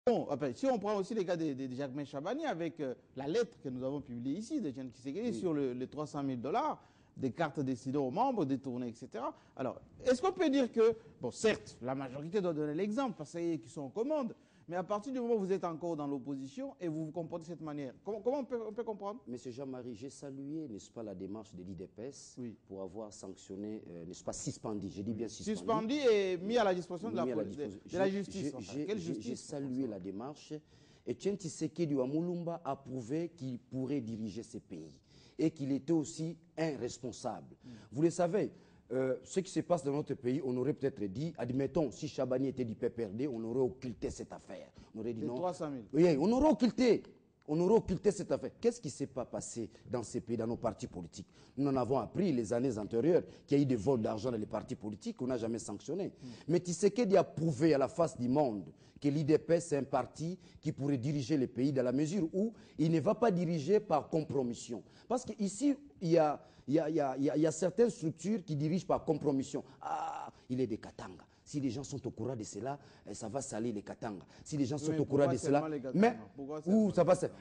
Bon, après, si on prend aussi les cas de Jacquemain Chabani avec la lettre que nous avons publiée ici de Etienne Tshisekedi sur les 300 000 $, des cartes destinées aux membres, détournées, etc. Alors, est-ce qu'on peut dire que, bon, certes, la majorité doit donner l'exemple parce qu'ils sont aux commandes, mais à partir du moment où vous êtes encore dans l'opposition et vous vous comportez de cette manière, comment on peut comprendre? Monsieur Jean-Marie, j'ai salué, n'est-ce pas, la démarche de l'IDPS pour avoir sanctionné, n'est-ce pas, suspendu, je dis bien suspendu. Suspendu et mis à la disposition de la justice. Quelle justice? J'ai salué la démarche. Etienne Tshisekedi Wamulumba a prouvé qu'il pourrait diriger ces pays et qu'il était aussi un responsable. Vous le savez, ce qui se passe dans notre pays, on aurait peut-être dit, admettons, si Chabani était du PPRD, on aurait occulté cette affaire. On aurait dit non. 300 000. Oui, on aurait occulté. On aurait occulté cette affaire. Qu'est-ce qui ne s'est pas passé dans ces pays, dans nos partis politiques? Nous en avons appris les années antérieures qu'il y a eu des vols d'argent dans les partis politiques qu'on n'a jamais sanctionnés. Mais Tshisekedi a prouvé à la face du monde que l'IDPS, c'est un parti qui pourrait diriger les pays dans la mesure où il ne va pas diriger par compromission. Parce qu'ici, il y a certaines structures qui dirigent par compromission. Ah, il est des Katanga. Si les gens sont au courant de cela, ça va salir les Katanga. Si les gens sont au courant de cela,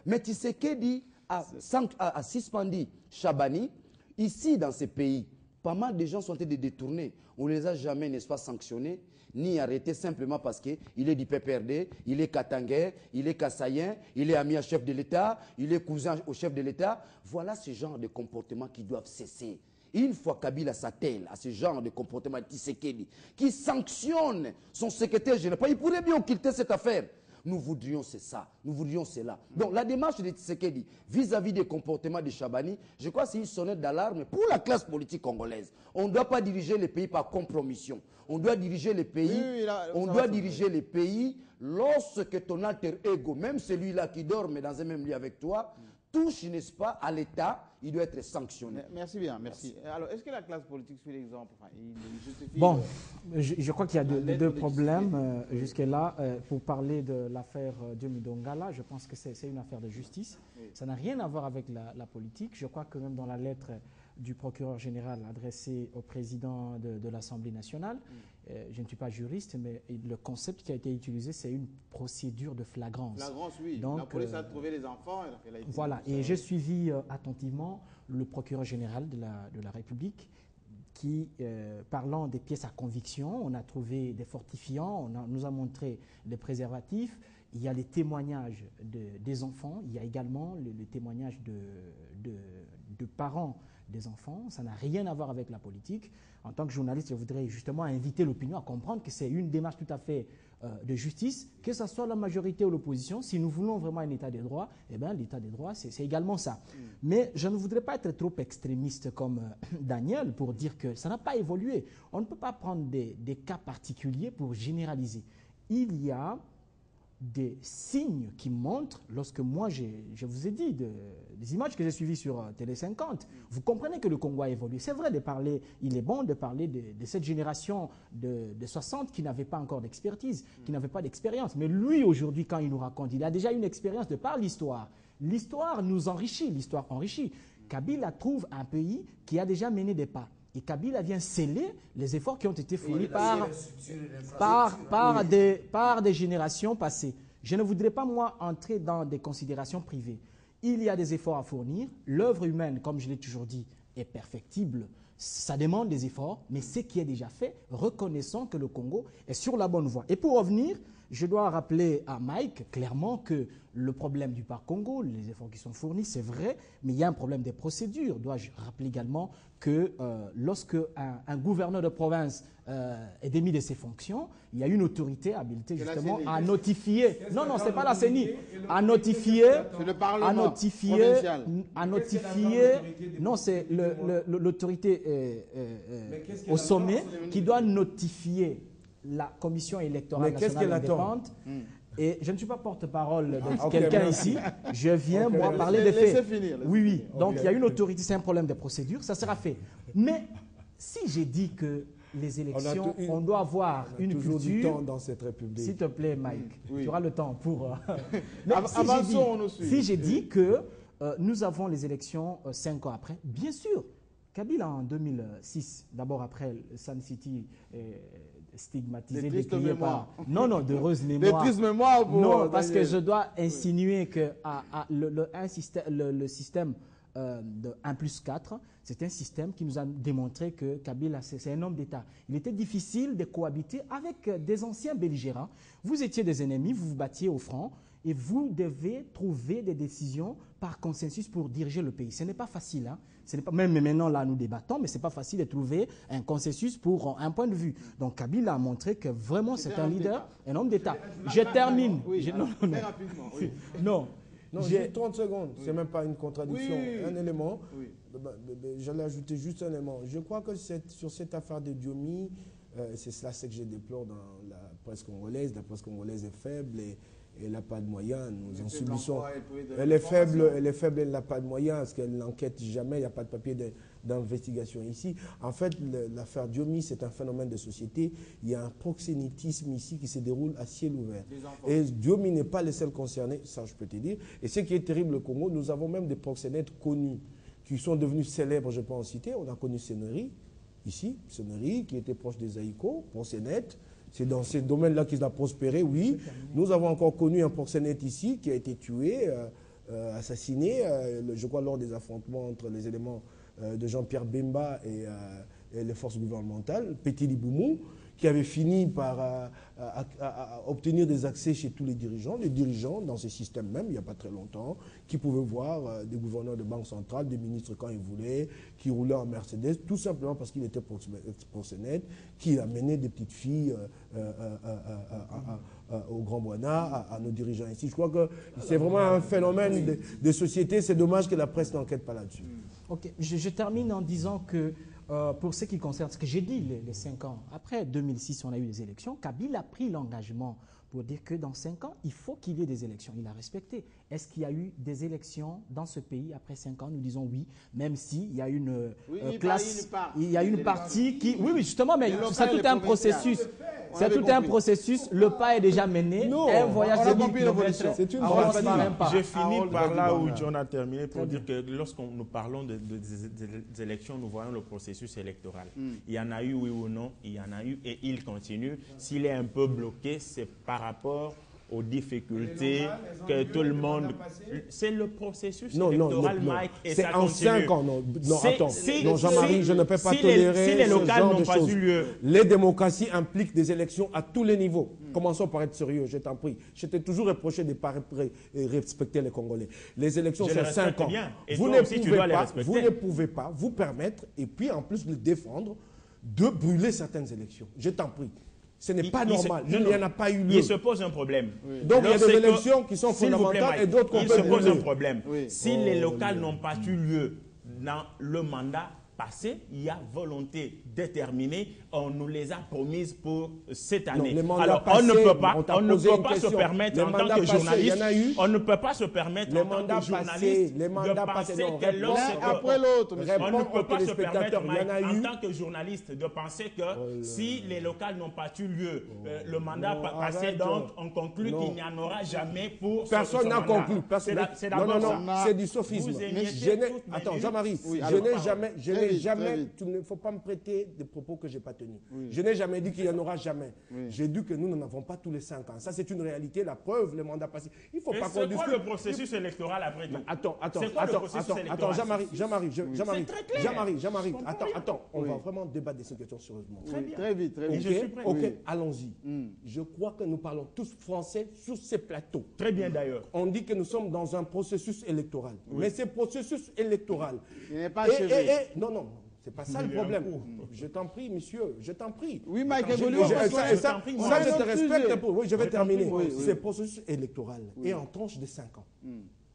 mais Tshisekedi a suspendu Chabani. Ici, dans ces pays, pas mal de gens sont en train de détourner. On ne les a jamais, n'est-ce pas, sanctionnés, ni arrêtés simplement parce qu'il est du PPRD, il est Katangais, il est Kassayen, il est ami à chef de l'État, il est cousin au chef de l'État. Voilà ce genre de comportements qui doivent cesser. Une fois Kabila s'attelle à ce genre de comportement de Tshisekedi, qui sanctionne son secrétaire général, il pourrait bien occulter cette affaire. Nous voudrions c'est ça, nous voudrions cela. Donc la démarche de Tshisekedi vis-à-vis des comportements de Chabani, je crois que c'est une sonnette d'alarme pour la classe politique congolaise. On ne doit pas diriger les pays par compromission. On doit diriger les pays, les pays lorsque ton alter ego, même celui-là qui dort mais dans un même lit avec toi, touche, n'est-ce pas, à l'État, il doit être sanctionné. Merci bien, merci. Alors, est-ce que la classe politique suit l'exemple? Bon, je crois qu'il y a deux problèmes jusque-là. Pour parler de l'affaire Diomide Ongala, je pense que c'est une affaire de justice. Oui. Ça n'a rien à voir avec la politique. Je crois que même dans la lettre du procureur général adressée au président de l'Assemblée nationale, je ne suis pas juriste, mais le concept qui a été utilisé, c'est une procédure de flagrance. Flagrance, oui. Donc, la police a trouvé les enfants. Voilà, et j'ai suivi attentivement le procureur général de la République qui, parlant des pièces à conviction, on a trouvé des fortifiants, nous a montré les préservatifs, il y a les témoignages des enfants, il y a également les témoignages de parents des enfants, ça n'a rien à voir avec la politique. En tant que journaliste, je voudrais justement inviter l'opinion à comprendre que c'est une démarche tout à fait de justice, que ce soit la majorité ou l'opposition. Si nous voulons vraiment un état des droits, eh bien l'état des droits, c'est également ça. Mais je ne voudrais pas être trop extrémiste comme Daniel pour dire que ça n'a pas évolué. On ne peut pas prendre des cas particuliers pour généraliser. Il y a des signes qui montrent, lorsque moi je vous ai dit des images que j'ai suivies sur Télé 50, vous comprenez que le Congo a évolué. C'est vrai de parler, il est bon de parler de cette génération de 60 qui n'avait pas encore d'expertise, qui n'avait pas d'expérience. Mais lui aujourd'hui, quand il nous raconte, il a déjà une expérience de par l'histoire. L'histoire nous enrichit, l'histoire enrichit. Kabila trouve un pays qui a déjà mené des pas. Et Kabila vient sceller les efforts qui ont été fournis par des générations passées. Je ne voudrais pas, moi, entrer dans des considérations privées. Il y a des efforts à fournir. L'œuvre humaine, comme je l'ai toujours dit, est perfectible. Ça demande des efforts, mais ce qui est déjà fait, reconnaissons que le Congo est sur la bonne voie. Et pour revenir, je dois rappeler à Mike clairement que le problème du parc Congo, les efforts qui sont fournis, c'est vrai, mais il y a un problème des procédures. Dois-je rappeler également que lorsque un gouverneur de province est démis de ses fonctions, il y a une autorité habilitée justement à notifier. Non, non, c'est pas la CENI. À notifier. Non, c'est l'autorité au sommet qui doit notifier la commission électorale nationale indépendante. Et je ne suis pas porte-parole de quelqu'un ici. Je viens, moi, parler des faits. Oui, oui. Donc, il y a une autorité, c'est un problème de procédure, ça sera fait. Mais si j'ai dit que les élections, on doit avoir une culture... du temps dans cette République. S'il te plaît, Mike, tu auras le temps pour... Mais si j'ai dit que nous avons les élections 5 ans après, bien sûr, Kabila en 2006, d'abord après Sun City stigmatiser, Des tristes décrier mémoires. par... Non, non, d'heureuses Des mémoires. tristes mémoires pour Non, parce que Daniel. je dois insinuer que le système de 1+4, c'est un système qui nous a démontré que Kabila, c'est un homme d'État. Il était difficile de cohabiter avec des anciens belligérants. Vous étiez des ennemis, vous vous battiez au front, et vous devez trouver des décisions par consensus pour diriger le pays. Ce n'est pas facile. Hein? Ce n'est pas, même maintenant, là, nous débattons, mais ce n'est pas facile de trouver un consensus pour un point de vue. Donc, Kabila a montré que vraiment, c'est un leader, un homme d'État. Je termine. Oui, Non, non, très rapidement. Oui. non. Non, J'ai- juste 30 secondes, c'est même pas une contradiction. Oui. Un élément, Oui. j'allais ajouter juste un élément. Je crois que sur cette affaire de Diomi, c'est cela ce que je déplore dans la presse congolaise. La presse congolaise est faible et elle n'a pas de moyens. Nous en subissons. Elle est faible, elle n'a pas de moyens parce qu'elle n'enquête jamais, il n'y a pas de papier d'investigation ici. En fait, l'affaire Diomi, c'est un phénomène de société. Il y a un proxénétisme ici qui se déroule à ciel ouvert. Et Diomi n'est pas le seul concerné, ça je peux te dire. Et ce qui est terrible au Congo, nous avons même des proxénètes connus qui sont devenus célèbres, je peux en citer. On a connu Sénéry, ici, Sénéry, qui était proche des Aïko, proxénète. C'est dans ces domaines-là qu'il a prospéré, oui. Nous avons encore connu un proxénète ici qui a été tué, assassiné, je crois, lors des affrontements entre les éléments de Jean-Pierre Bemba et les forces gouvernementales, Petit Liboumou, qui avait fini par obtenir des accès chez tous les dirigeants dans ces systèmes même, il n'y a pas très longtemps, qui pouvaient voir des gouverneurs de banque centrale, des ministres quand ils voulaient, qui roulaient en Mercedes, tout simplement parce qu'il était proxénète, qui amenait des petites filles au Grand Boana, à nos dirigeants ici. Je crois que c'est vraiment un phénomène de société, c'est dommage que la presse n'enquête pas là-dessus. Ok, je termine en disant que pour ce qui concerne ce que j'ai dit, les 5 ans, après 2006, on a eu des élections, Kabila a pris l'engagement pour dire que dans 5 ans, il faut qu'il y ait des élections. Il a respecté. Est-ce qu'il y a eu des élections dans ce pays après 5 ans? Nous disons oui, même s'il y a une classe, il y a une partie qui... Oui, oui, justement, mais c'est tout un processus. C'est tout un processus. Le pas est déjà mené. Un voyage de 1000 kilomètres. C'est une avance par un pas. Je finis par là où John a terminé pour dire que lorsqu'on nous parlons des élections, nous voyons le processus électoral. Il y en a eu, oui ou non, il y en a eu et il continue. S'il est un peu bloqué, c'est par rapport aux difficultés que tout le monde... C'est le processus électoral, Mike, et c'est ça en continue. 5 ans. Non, attends. Non, Si- Jean-Marie, je ne peux pas si tolérer si les ce locales genre n'ont de pas choses. eu lieu... Les démocraties impliquent des élections à tous les niveaux. Commençons par être sérieux, je t'en prie. Je t'ai toujours reproché de ne pas respecter les Congolais. Les élections, Je c'est les 5 respecte ans. bien. Et Vous toi ne aussi, tu pouvez dois les pas, respecter. vous ne pouvez pas vous permettre, et puis en plus le défendre, de brûler certaines élections. Je t'en prie. Ce n'est pas normal. Il n'y en a pas eu lieu. Il se pose un problème. Donc, il y a des Lorsque- élections qui sont s'il vous plaît, fondamentales Mike, et d'autres qu'on il peut se pose un brûler. problème. Oui. Si les locales n'ont pas eu lieu dans le mandat passé, il y a volonté déterminée. On nous les a promises pour cette année. les mandats Alors, passés, on ne peut pas, on t'a posé une se question. permettre Les en tant mandats que passés, journaliste, il y en a eu. on ne peut pas se permettre Les en tant mandats que journaliste passés, les mandats de passés, penser non, que réponds. lorsque... L'un après l'autre, monsieur. Réponds On ne aux peut pas se permettre, téléspectateurs, il y en a Mike, eu. en tant que journaliste, de penser que si les locales n'ont pas eu lieu, le mandat Non, passé, arrête. donc on conclut Non. qu'il n'y en aura jamais pour ce Personne n'a mandat. conclu. C'est Non, d'abord non, non, ça. c'est du sophisme. Vous émettez Je n'ai- toutes mes Attends, luttes. Jean-Marie, Oui, je alors, n'ai pardon. jamais, Très vite. tu ne faut pas me prêter des propos que je n'ai pas tenus. Je n'ai jamais dit qu'il n'y en aura jamais. J'ai dit que nous n'en avons pas tous les 5 ans. Ça, c'est une réalité, la preuve, les mandats passés. Il ne faut Et pas qu'on c'est quoi discute. le processus électoral après tout? Attends, C'est quoi le processus électoral? Jean-Marie, attends, on va vraiment débattre de ces questions sérieusement. Très vite, très Et vite. je suis prêt. Ok, Oui. allons-y. Je crois que nous parlons tous français sur ces plateaux. Très bien d'ailleurs. On dit que nous sommes dans un processus électoral. Mais ce processus électoral... Il n'est pas achevé. Non, c'est pas ça le problème. Je t'en prie, monsieur, je t'en prie. Oui, Mike, Je- évoluons. je- parce ça, que- ça, t'en prie, ça, moi. je te Dans le respecte. sujet. Oui, je vais terminer. Oui, oui. C'est processus électoral et en tranche de 5 ans.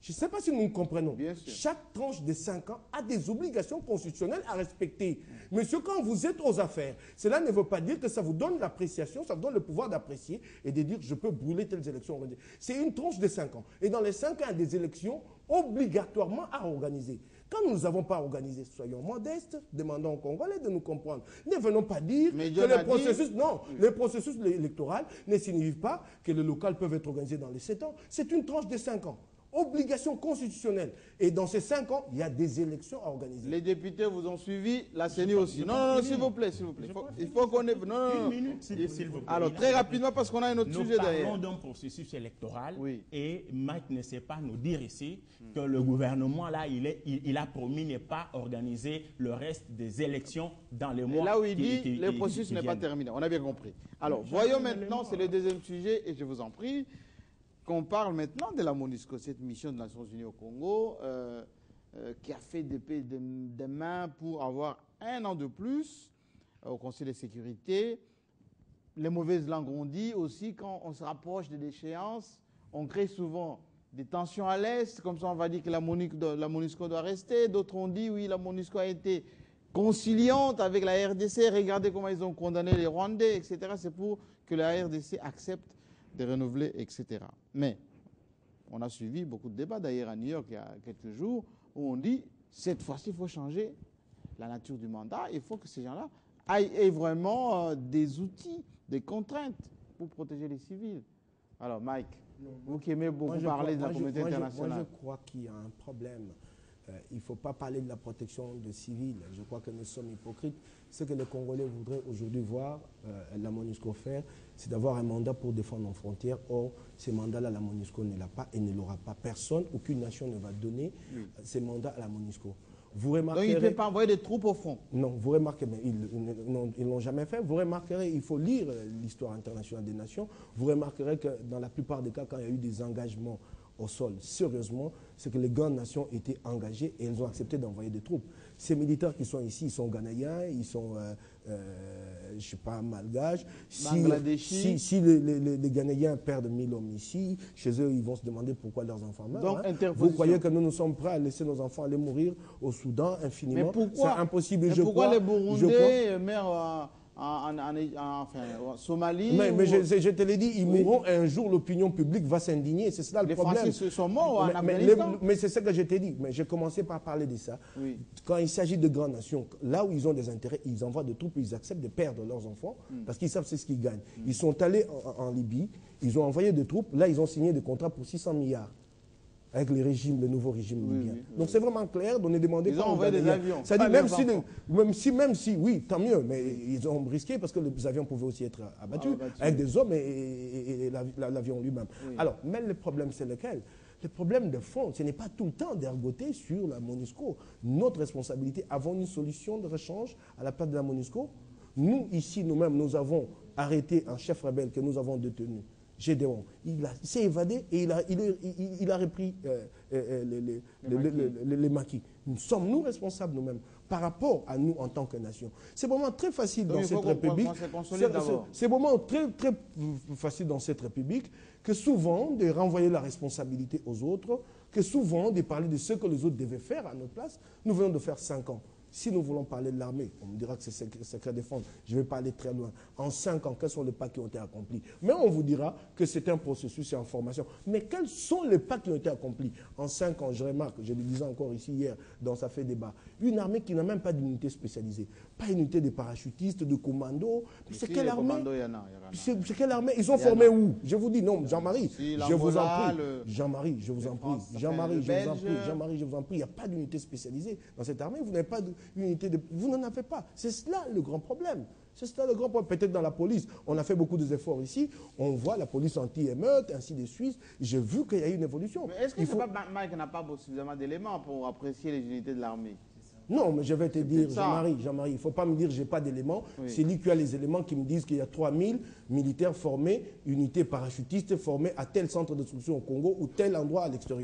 Je ne sais pas si nous nous comprenons. Bien sûr. Chaque tranche de 5 ans a des obligations constitutionnelles à respecter. Monsieur, quand vous êtes aux affaires, cela ne veut pas dire que ça vous donne l'appréciation, ça vous donne le pouvoir d'apprécier et de dire je peux brûler telles élections. C'est une tranche de 5 ans. Et dans les 5 ans, il y a des élections obligatoirement à organiser. Quand nous ne avons pas organisé, soyons modestes, demandons aux Congolais de nous comprendre. Ne venons pas dire Mais que John a les dit- processus, non, les processus électoraux ne signifient pas que les locales peuvent être organisés dans les 7 ans. C'est une tranche de 5 ans. Obligation constitutionnelle. Et dans ces 5 ans, il y a des élections à organiser. Les députés vous ont suivi, la CENI aussi. Non, s'il vous plaît, s'il vous plaît. Il faut qu'on ait... Non. Une minute, s'il vous plaît. Alors, très rapidement, parce qu'on a un autre sujet derrière. Nous parlons d'un processus électoral Oui. et Mike ne sait pas nous dire ici que le gouvernement, là, il a promis ne pas organiser le reste des élections dans les mois. Et là où il dit, qui le processus n'est pas terminé. On a bien compris. Alors, voyons maintenant, c'est le deuxième sujet, et je vous en prie, qu'on parle maintenant de la MONUSCO, cette mission des Nations Unies au Congo, qui a fait des mains pour avoir 1 an de plus au Conseil de sécurité. Les mauvaises langues ont dit aussi, quand on se rapproche de l'échéance, on crée souvent des tensions à l'Est, comme ça on va dire que la MONUSCO doit rester. D'autres ont dit, oui, la MONUSCO a été conciliante avec la RDC, regardez comment ils ont condamné les Rwandais, etc. C'est pour que la RDC accepte de renouveler, etc. Mais on a suivi beaucoup de débats d'ailleurs à New York il y a quelques jours où on dit cette fois-ci il faut changer la nature du mandat, il faut que ces gens-là aient vraiment des outils, des contraintes pour protéger les civils. Alors Mike, vous qui aimez beaucoup parler de la communauté internationale. Moi je crois qu'il y a un problème. Il ne faut pas parler de la protection des civils. Je crois que nous sommes hypocrites. Ce que les Congolais voudraient aujourd'hui voir la MONUSCO faire, c'est d'avoir un mandat pour défendre nos frontières. Or, ces mandats-là, la MONUSCO ne l'a pas et ne l'aura pas. Personne, aucune nation ne va donner ces mandats à la MONUSCO. Vous remarquerez... Donc il ne peut pas envoyer des troupes au front. Non, vous remarquez, mais ils ne l'ont jamais fait. Vous remarquerez, il faut lire l'histoire internationale des nations. Vous remarquerez que dans la plupart des cas, quand il y a eu des engagements au sol, sérieusement, c'est que les grandes nations étaient engagées et elles ont accepté d'envoyer des troupes. Ces militaires qui sont ici, ils sont ghanéens, ils sont, je ne sais pas, malgaches. Si les Ghanéens perdent 1000 hommes ici, chez eux, ils vont se demander pourquoi leurs enfants meurent. Donc, Vous croyez que nous sommes prêts à laisser nos enfants aller mourir au Soudan infiniment? Mais pourquoi, c'est impossible. Pourquoi les Burundais meurent en Somalie? Mais je te l'ai dit, ils mourront et un jour l'opinion publique va s'indigner. C'est cela le problème. Les Français sont morts en Afghanistan. Mais c'est ce que je t'ai dit. Mais j'ai commencé par parler de ça. Oui. Quand il s'agit de grandes nations, là où ils ont des intérêts, ils envoient des troupes, ils acceptent de perdre leurs enfants parce qu'ils savent c'est ce qu'ils gagnent. Ils sont allés en Libye, ils ont envoyé des troupes, là ils ont signé des contrats pour 600 milliards. Avec les nouveaux régimes libyens. Donc c'est vraiment clair, on est demandé ils ont envoyé des avions. C'est-à-dire même si, oui, tant mieux, mais ils ont risqué parce que les avions pouvaient aussi être abattus avec des hommes et l'avion lui-même. Oui. Alors, mais le problème c'est lequel? Le problème de fond, ce n'est pas tout le temps d'ergoter sur la MONUSCO. Notre responsabilité, avons une solution de rechange à la place de la MONUSCO? Nous, ici, nous-mêmes, nous avons arrêté un chef rebelle que nous avons détenu. Gédéon, il s'est évadé et il a repris les maquis. Sommes-nous responsables nous-mêmes par rapport à nous en tant que nation? C'est vraiment très facile dans cette République. C'est vraiment très facile dans cette République que souvent de renvoyer la responsabilité aux autres, que souvent de parler de ce que les autres devaient faire à notre place. Nous venons de faire 5 ans. Si nous voulons parler de l'armée, on me dira que c'est secret défense. Je vais pas aller très loin. En 5 ans, quels sont les pas qui ont été accomplis? Mais on vous dira que c'est un processus et en formation. Mais quels sont les pas qui ont été accomplis? En 5 ans, je remarque, je le disais encore ici hier, dans ça fait débat, une armée qui n'a même pas d'unité spécialisée. Pas une unité de parachutistes, de commandos. C'est quelle armée? C'est quelle armée? Ils sont formés où? Je vous dis, non, Jean-Marie, je vous en prie. Jean-Marie, je vous en prie. Jean-Marie, je vous en prie. Il n'y a pas d'unité spécialisée dans cette armée. Vous n'avez pas vous n'en avez pas. C'est cela le grand problème. C'est cela le grand problème. Peut-être dans la police, on a fait beaucoup d'efforts ici. On voit la police anti-émeute, ainsi de suite. J'ai vu qu'il y a eu une évolution. Mais est-ce que Mike n'a pas suffisamment d'éléments pour apprécier les unités de l'armée? Non, mais je vais te dire, Jean-Marie, il ne faut pas me dire que je n'ai pas d'éléments. Oui. C'est lui qui a les éléments qui me disent qu'il y a 3000 militaires formés, unités parachutistes formées à tel centre d'instruction au Congo ou tel endroit à l'extérieur.